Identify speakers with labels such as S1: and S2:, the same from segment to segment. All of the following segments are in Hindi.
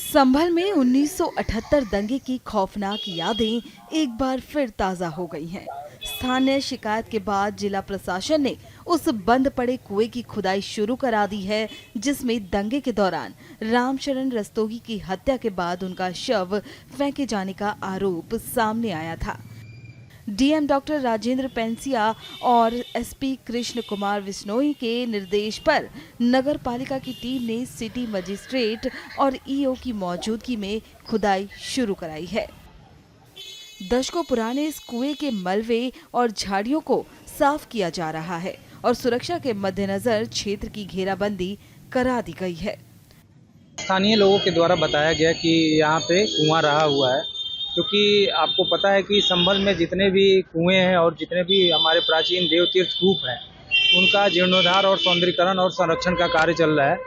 S1: संभल में 1978 दंगे की खौफनाक यादें एक बार फिर ताजा हो गई हैं। स्थानीय शिकायत के बाद जिला प्रशासन ने उस बंद पड़े कुएं की खुदाई शुरू करा दी है, जिसमें दंगे के दौरान रामशरण रस्तोगी की हत्या के बाद उनका शव फेंके जाने का आरोप सामने आया था। डीएम डॉक्टर राजेंद्र पेंसिया और एसपी कृष्ण कुमार विश्नोई के निर्देश पर नगर पालिका की टीम ने सिटी मजिस्ट्रेट और ईओ की मौजूदगी में खुदाई शुरू कराई है। दशकों पुराने इस कुएं के मलबे और झाड़ियों को साफ किया जा रहा है और सुरक्षा के मद्देनजर क्षेत्र की घेराबंदी करा दी गई है।
S2: स्थानीय लोगों के द्वारा बताया गया कि यहाँ पे कुआं रहा हुआ है, क्योंकि आपको पता है कि संभल में जितने भी कुएं हैं और जितने भी हमारे प्राचीन देव तीर्थ कूप हैं, उनका जीर्णोद्धार और सौंदर्यीकरण और संरक्षण का कार्य चल रहा है।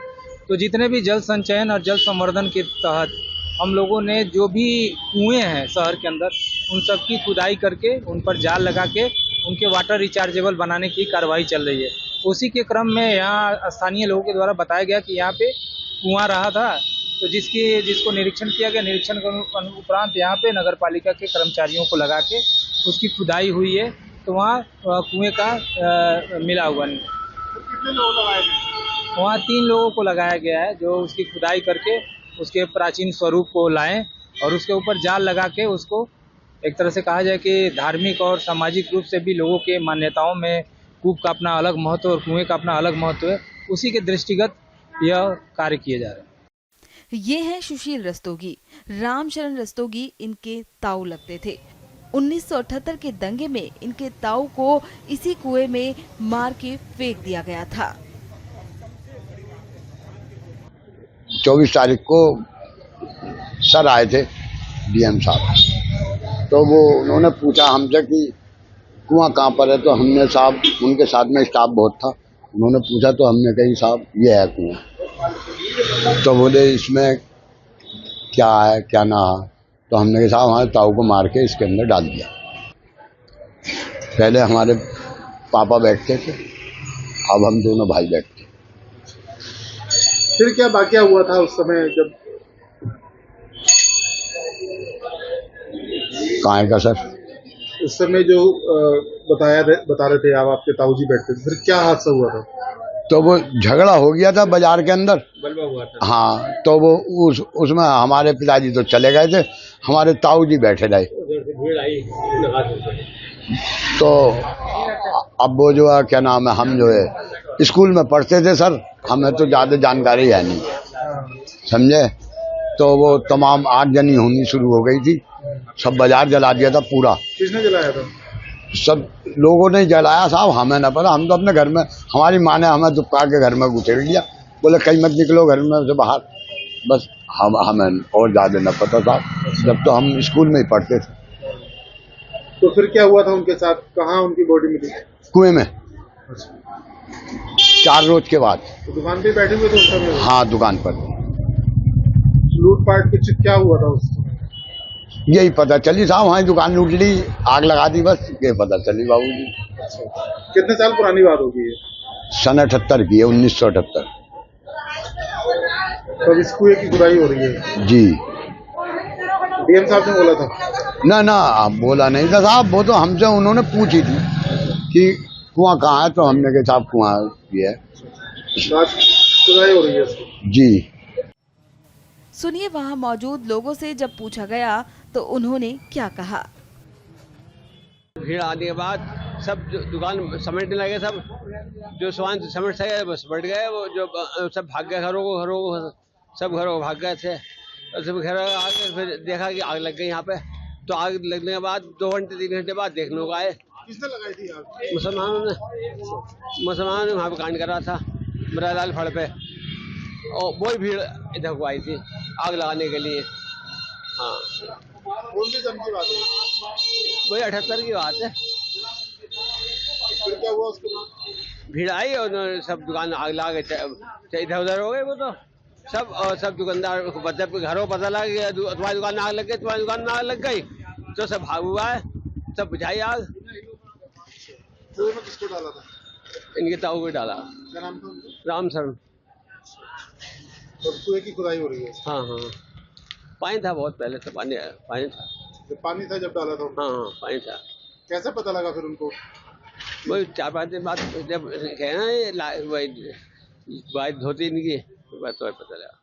S2: तो जितने भी जल संचयन और जल संवर्धन के तहत हम लोगों ने जो भी कुएं हैं शहर के अंदर, उन सब की खुदाई करके उन पर जाल लगा के उनके वाटर रिचार्जेबल बनाने की कार्रवाई चल रही है। उसी के क्रम में यहाँ स्थानीय लोगों के द्वारा बताया गया कि यहाँ पे कुआं रहा था, तो जिसको निरीक्षण किया गया। निरीक्षण के उपरांत यहाँ पे नगर पालिका के कर्मचारियों को लगा के उसकी खुदाई हुई है, तो वहाँ कुएं का मिला हुआ नहीं। कितने लोग लगाए गए? वहाँ 3 लोगों को लगाया गया है, जो उसकी खुदाई करके उसके प्राचीन स्वरूप को लाएं और उसके ऊपर जाल लगा के उसको एक तरह से कहा जाए कि धार्मिक और सामाजिक रूप से भी लोगों के मान्यताओं में कूप का अपना अलग महत्व और कुएं का अपना अलग महत्व है, उसी के दृष्टिगत यह कार्य किए जा रहे हैं।
S1: ये हैं सुशील रस्तोगी। रामशरण रस्तोगी इनके ताऊ लगते थे। 1978 के दंगे में इनके ताऊ को इसी कुएं में मार के फेंक दिया गया था।
S3: 24 तारीख को सर आए थे डीएम साहब, तो वो उन्होंने पूछा हमसे कि कुआं कहाँ पर है, तो हमने साहब उनके साथ में स्टाफ बहुत था, उन्होंने पूछा तो हमने कही साहब ये है कुआं। तो बोले इसमें क्या है क्या ना है, तो हमने कहा साहब हमारे ताऊ को मार के इसके अंदर डाल दिया। पहले हमारे पापा बैठते थे, अब हम दोनों भाई बैठते।
S4: फिर क्या वाकया हुआ था उस समय जब?
S3: कहाँ का सर?
S4: उस समय जो बता रहे थे आप, आपके ताऊजी बैठते थे, फिर क्या हादसा हुआ था?
S3: तो वो झगड़ा हो गया था बाजार के अंदर,
S4: बलवा हुआ था।
S3: हाँ, तो वो उसमें हमारे पिताजी तो चले गए थे, हमारे ताऊ जी बैठे रहे। तो अब वो जो है क्या नाम है, हम जो है स्कूल में पढ़ते थे सर, हमें तो ज़्यादा जानकारी है नहीं, समझे। तो वो तमाम आगजनी होनी शुरू हो गई थी, सब बाजार जला दिया था पूरा।
S4: किसने जलाया था?
S3: सब लोगों ने जलाया साहब, हमें न पता। हम तो अपने घर में, हमारी माँ ने हमें दुपका के घर में घुसेड़ लिया, बोले कहीं मत निकलो घर में से बाहर, बस हमें और ज़्यादा न पता साहब, जब तो हम स्कूल में ही पढ़ते थे।
S4: तो फिर क्या हुआ था उनके साथ? कहाँ उनकी बॉडी मिली?
S3: कुएं में 4 रोज के बाद।
S4: तो दुकान पे बैठे हुए थे उस समय?
S3: हाँ, दुकान पर।
S4: लूटपाट कुछ क्या हुआ था उस समय?
S3: यही पता चली साहब, हमारी दुकान लूट ली, आग लगा दी, बस ये पता चली बाबूजी।
S4: कितने साल पुरानी बात होगी ये?
S3: सन 78 की है, 1978।
S4: तब इस कुएं की खुदाई हो रही है
S3: जी।
S4: डीएम साहब ने बोला था?
S3: ना बोला नहीं था साहब, वो तो हमसे उन्होंने पूछी थी कि कुआं कहाँ है, तो हमने कहा साहब कुआं ये है।
S4: खुदाई हो रही है इसकी?
S3: जी।
S1: सुनिए वहां मौजूद लोगों से जब पूछा गया तो उन्होंने क्या कहा।
S5: भीड़ आने के बाद सब दुकान समेटने लगे, सब जो सामान समेट सके बस बढ़ गए, वो जो सब भाग गए घरों को सब घरों को भाग गए थे। सब घर आगे फिर देखा कि आग लग गई यहाँ पे। तो आग लगने के बाद 2 घंटे 3 घंटे बाद देखने लोग आए।
S4: किसने लगाई थी आग?
S5: मुसलमानों ने वहाँ पे कांड करा था मरालाल फड़ पे, और वही भीड़ इधर को आई थी आग लगाने के लिए। हाँ,
S4: कौन सी सन की बात है?
S5: वही 78 की बात है।
S4: फिर क्या हुआ उसके बाद?
S5: भीड़ आई और सब दुकान आग लगा के इधर उधर हो गए वो तो सब, और सब दुकानदार घरों पता लग गया तुम्हारी दुकान में आग लग गई, तुम्हारी दुकान में आग लग गई, तो सब भाग हुआ है, सब बुझाई आग।
S4: कुएं में किसको डाला था?
S5: इनके ताऊ को डाला।
S4: क्या नाम था उनका?
S5: रामशरण।
S4: तो कुएं की खुदाई हो रही है?
S5: हाँ। पानी था बहुत पहले तो, पानी पानी था।
S4: तो पानी था जब डाला था?
S5: हाँ हाँ पानी था।
S4: कैसे पता लगा फिर उनको?
S5: वही 4-5 दिन बाद जब कहना ये बात धोती नहीं की, तो पता लगा।